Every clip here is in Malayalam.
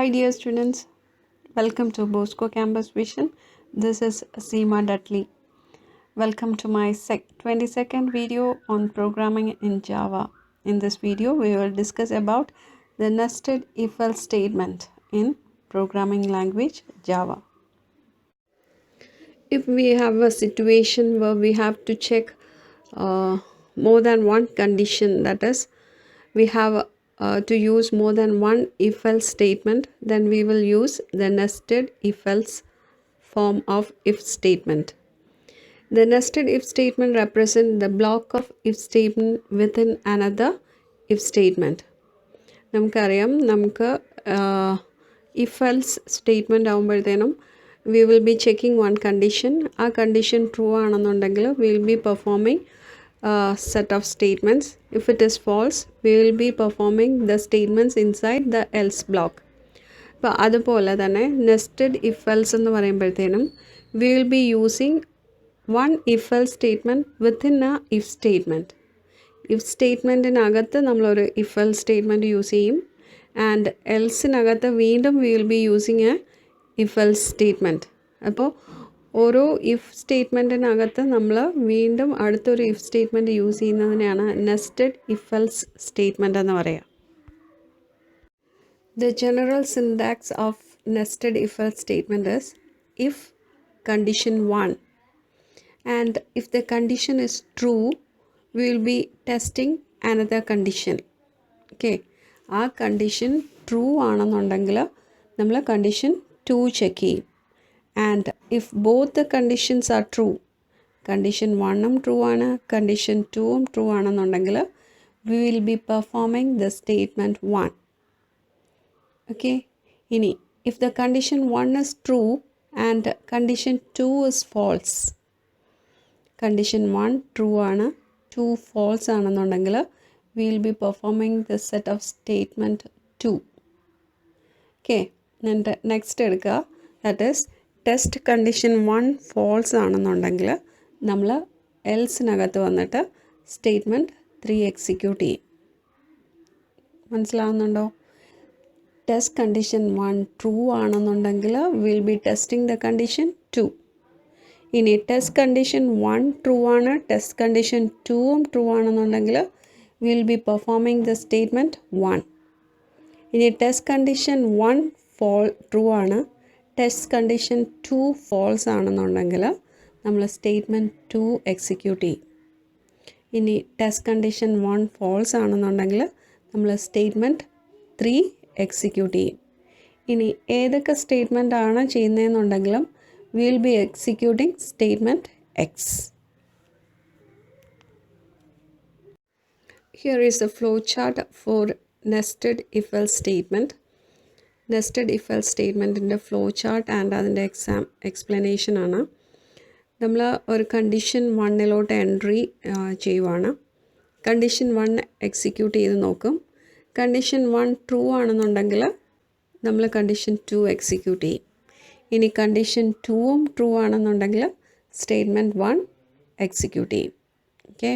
Hi dear students, welcome to Bosco Campus Vision. This is Seema Dudley. Welcome to my 22nd video on programming in Java. In this video, we will discuss about the nested if-else statement in programming language Java. If we have a situation where we have to check more than one condition, that is, we have to use more than one if-else statement, then we will use the nested if-else form of if statement. The nested if statement represents the block of if statement within another if statement. നമുക്കറിയാം നമുക്ക് if else statement ആകുമ്പോഴത്തേനും we will be checking one condition. ആ condition true ആണെന്നുണ്ടെങ്കിൽ we will be performing set of statements. If it is false, we will be performing the statements inside the else block. അപ്പോൾ അതുപോലെ തന്നെ നെസ്റ്റഡ് ഇഫ് എൽസ് എന്ന് പറയുമ്പോഴത്തേനും we will be using one if else statement within a if statement. If സ്റ്റേറ്റ്മെൻറ്റിനകത്ത് നമ്മളൊരു ഇഫ് എൽസ് സ്റ്റേറ്റ്മെൻറ്റ് യൂസ് ചെയ്യും ആൻഡ് എൽസിനകത്ത് വീണ്ടും we will be using a if else statement. അപ്പോൾ ഓരോ ഇഫ് സ്റ്റേറ്റ്മെൻറ്റിനകത്ത് നമ്മൾ വീണ്ടും അടുത്തൊരു ഇഫ് സ്റ്റേറ്റ്മെൻറ്റ് യൂസ് ചെയ്യുന്നതിനെയാണ് നെസ്റ്റഡ് ഇഫ് എൽസ് സ്റ്റേറ്റ്മെൻറ്റ് എന്ന് പറയുക. The general syntax of nested if-else statement is if condition 1, and if the condition is true, we will be testing another condition. Okay, ആ condition true ആണെന്നുണ്ടെങ്കിൽ നമ്മൾ condition 2 ചെക്ക് ചെയ്യും. And if both the conditions are true, condition 1 true ആണ്, condition 2 true ആണെന്നുണ്ടെങ്കിൽ we will be performing the statement 1. Okay, ഇനി if the condition 1 is true and condition 2 is false, condition 1 true ആണ്, 2 false ആണെന്നുണ്ടെങ്കിൽ we will be performing the set of statement 2. Okay, and next എടുക്കുക, that is test condition 1 false ആണെന്നുണ്ടെങ്കിൽ നമ്മൾ എൽസിനകത്ത് വന്നിട്ട് statement 3 എക്സിക്യൂട്ട് ചെയ്യും. മനസ്സിലാവുന്നുണ്ടോ? ടെസ്റ്റ് കണ്ടീഷൻ 1 ട്രൂ ആണെന്നുണ്ടെങ്കിൽ will be testing the condition 2. ഇനി ടെസ്റ്റ് കണ്ടീഷൻ 1 ട്രൂ ആണ്, ടെസ്റ്റ് കണ്ടീഷൻ 2 ട്രൂ ആണെന്നുണ്ടെങ്കിൽ will be performing the statement 1. ഇനി ടെസ്റ്റ് കണ്ടീഷൻ 1 ട്രൂ ആണ്, ടെസ്റ്റ് കണ്ടീഷൻ 2 ഫോൾസ് ആണെന്നുണ്ടെങ്കിൽ നമ്മൾ സ്റ്റേറ്റ്മെൻറ്റ് 2 എക്സിക്യൂട്ട് ചെയ്യും. ഇനി ടെസ്റ്റ് കണ്ടീഷൻ 1 ഫോൾസ് ആണെന്നുണ്ടെങ്കിൽ നമ്മൾ സ്റ്റേറ്റ്മെൻറ്റ് 3 എക്സിക്യൂട്ട് ചെയ്യും. ഇനി ഏതൊക്കെ സ്റ്റേറ്റ്മെൻ്റ് ആണ് ചെയ്യുന്നതെന്നുണ്ടെങ്കിലും will be executing statement X. Here is the flow chart for nested if else statement. Nested if else സ്റ്റേറ്റ്മെൻറ്റിൻ്റെ ഫ്ലോ ചാർട്ട് ആൻഡ് അതിൻ്റെ എക്സ്പ്ലനേഷനാണ്. നമ്മൾ ഒരു കണ്ടീഷൻ 1 എൻട്രി ചെയ്യുവാണ്. കണ്ടീഷൻ 1 എക്സിക്യൂട്ട് ചെയ്ത് നോക്കും. കണ്ടീഷൻ 1 ട്രൂ ആണെന്നുണ്ടെങ്കിൽ നമ്മൾ കണ്ടീഷൻ 2 എക്സിക്യൂട്ട് ചെയ്യും. ഇനി കണ്ടീഷൻ 2 ട്രൂ ആണെന്നുണ്ടെങ്കിൽ സ്റ്റേറ്റ്മെൻറ്റ് 1 എക്സിക്യൂട്ട് ചെയ്യും. ഓക്കെ,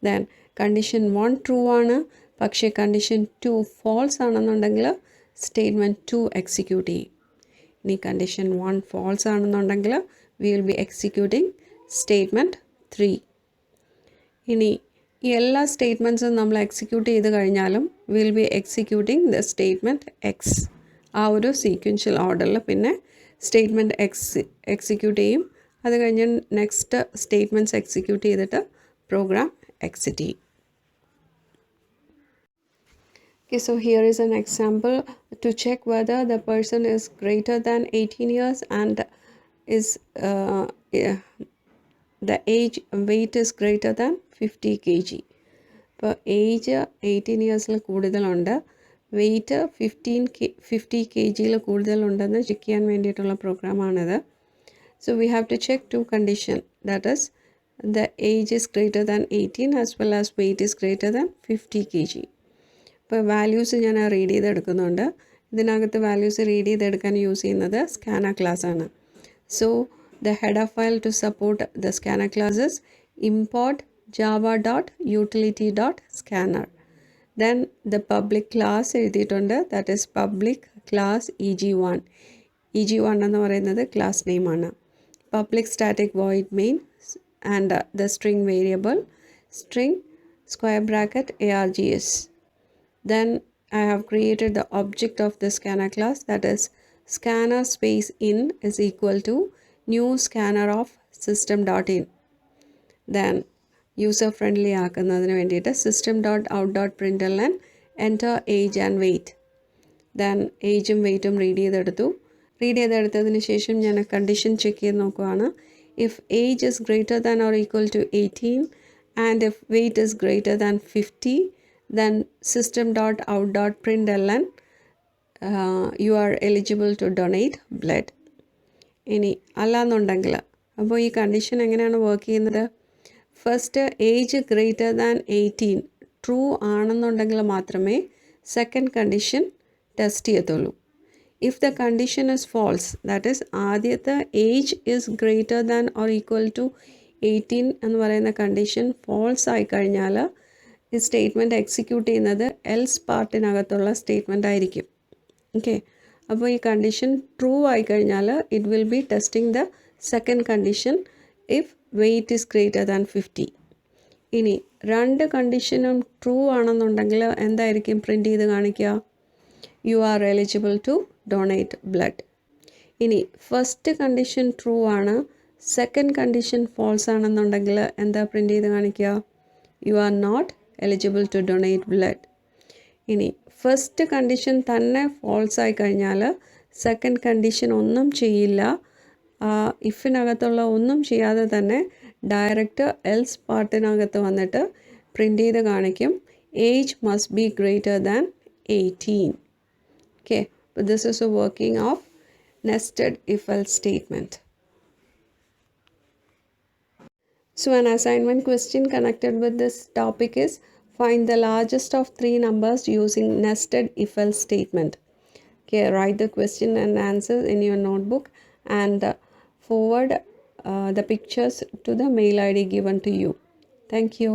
ദെൻ കണ്ടീഷൻ 1 ട്രൂ ആണ്, പക്ഷേ കണ്ടീഷൻ 2 ഫോൾസ് ആണെന്നുണ്ടെങ്കിൽ സ്റ്റേറ്റ്മെൻറ്റ് 2 എക്സിക്യൂട്ട് ചെയ്യും. ഇനി കണ്ടീഷൻ 1 ഫോൾസ് ആണെന്നുണ്ടെങ്കിൽ we will be executing statement 3. ഇനി ഈ എല്ലാ സ്റ്റേറ്റ്മെൻറ്റ്സും നമ്മൾ എക്സിക്യൂട്ട് ചെയ്ത് കഴിഞ്ഞാലും will be executing the statement X. ആ ഒരു സീക്വൻഷ്യൽ ഓർഡറിൽ പിന്നെ സ്റ്റേറ്റ്മെൻറ്റ് എക്സിക്യൂട്ട് ചെയ്യും. അത് കഴിഞ്ഞ് നെക്സ്റ്റ് സ്റ്റേറ്റ്മെൻറ്റ്സ് എക്സിക്യൂട്ട് ചെയ്തിട്ട് പ്രോഗ്രാം എക്സിറ്റ് ചെയ്യും. Okay, so here is an example to check whether the person is greater than 18 years and is the age weight is greater than 50 kg. ഇപ്പോൾ ഏജ് 18 ഇയേഴ്സിൽ കൂടുതലുണ്ട്, വെയ്റ്റ് 50 kg കൂടുതലുണ്ടെന്ന് ചെക്ക് ചെയ്യാൻ വേണ്ടിയിട്ടുള്ള പ്രോഗ്രാമാണിത്. So we have to check 2 condition, that is the age is greater than 18 as well as weight is greater than 50 kg. ഇപ്പോൾ വാല്യൂസ് ഞാൻ റീഡ് ചെയ്തെടുക്കുന്നുണ്ട്. ഇതിനകത്ത് വാല്യൂസ് റീഡ് ചെയ്തെടുക്കാൻ യൂസ് ചെയ്യുന്നത് സ്കാനർ ക്ലാസ് ആണ്. So the header file to support the scanner class is import java.utility.scanner. Then the public class എഴുതിയിട്ടുണ്ട്, that is public class EG1. EG1 എന്ന് പറയുന്നത് ക്ലാസ് നെയിമാണ്. Public static void main and the string variable string square bracket args. Then I have created the object of the scanner class, that is scanner space in is equal to new scanner of system.in. Then user friendly ആക്കുന്നതിന് വേണ്ടിയിട്ട് system.out.println enter age and weight. Then ഏജും വെയ്റ്റും റീഡ് ചെയ്തെടുത്തതിന് ശേഷം ഞാൻ കണ്ടീഷൻ ചെക്ക് ചെയ്ത് നോക്കുകയാണ്. If age is greater than or equal to 18 and if weight is greater than 50, then system.out.println you are eligible to donate blood. ഇനി അല്ലാന്നുണ്ടെങ്കിൽ അപ്പോൾ ഈ കണ്ടീഷൻ എങ്ങനെയാണ് വർക്ക് ചെയ്യുന്നത്? First age greater than 18 true ആണെന്നുണ്ടെങ്കിൽ മാത്രമേ സെക്കൻഡ് കണ്ടീഷൻ ടെസ്റ്റ് ചെയ്യത്തുള്ളൂ. If the condition is false, that is ആദ്യത്തെ age is greater than or equal to 18 എന്ന് പറയുന്ന കണ്ടീഷൻ ഫോൾസ് ആയിക്കഴിഞ്ഞാൽ ഈ സ്റ്റേറ്റ്മെൻറ്റ് എക്സിക്യൂട്ട് ചെയ്യുന്നത് എൽസ് പാർട്ടിനകത്തുള്ള സ്റ്റേറ്റ്മെൻ്റ് ആയിരിക്കും. ഓക്കെ, അപ്പോൾ ഈ കണ്ടീഷൻ ട്രൂ ആയിക്കഴിഞ്ഞാൽ it will be testing the second condition if weight is greater than 50. ഇനി രണ്ട് കണ്ടീഷനും ട്രൂ ആണെന്നുണ്ടെങ്കിൽ എന്തായിരിക്കും പ്രിൻ്റ് ചെയ്ത് കാണിക്കുക? You are eligible to donate blood. ഇനി ഫസ്റ്റ് കണ്ടീഷൻ ട്രൂ ആണ്, സെക്കൻഡ് കണ്ടീഷൻ ഫോൾസ് ആണെന്നുണ്ടെങ്കിൽ എന്താ പ്രിൻ്റ് ചെയ്ത് കാണിക്കുക? You are not eligible to donate blood. ഇനി ഫസ്റ്റ് കണ്ടീഷൻ തന്നെ ഫോൾസ് ആയി കഴിഞ്ഞാൽ സെക്കൻഡ് കണ്ടീഷൻ ഒന്നും ചെയ്യില്ല. ഇഫിനകത്തുള്ള ഒന്നും ചെയ്യാതെ തന്നെ ഡയറക്റ്റ് എൽസ് പാർട്ടിനകത്ത് വന്നിട്ട് പ്രിൻ്റ് ചെയ്ത് കാണിക്കും age must be greater than 18. Okay, this is A working of nested if else statement. So an assignment question connected with this topic is find the largest of three numbers using nested if-else statement. Okay, write the question and answers in your notebook and forward the pictures to the mail ID given to you. Thank you.